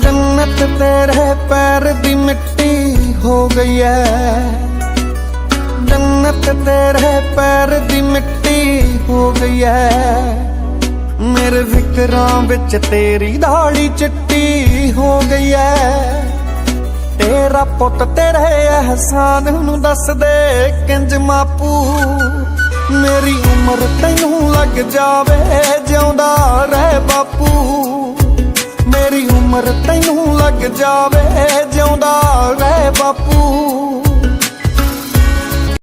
जन्नत तेरे पैर दी मिट्टी हो गई है, जन्नत तेरे पैर दी मिट्टी हो गई है। मेरे फिक्रां विच तेरी दाढ़ी चिट्टी हो गई है। तेरा पुत तेरे एहसान नूं दस दे किंज मापू, मेरी उम्र तैनू लग जावे जिउंदा रह बापू, मेरी उम्र तैनू लग जावे जिउंदा रह बापू।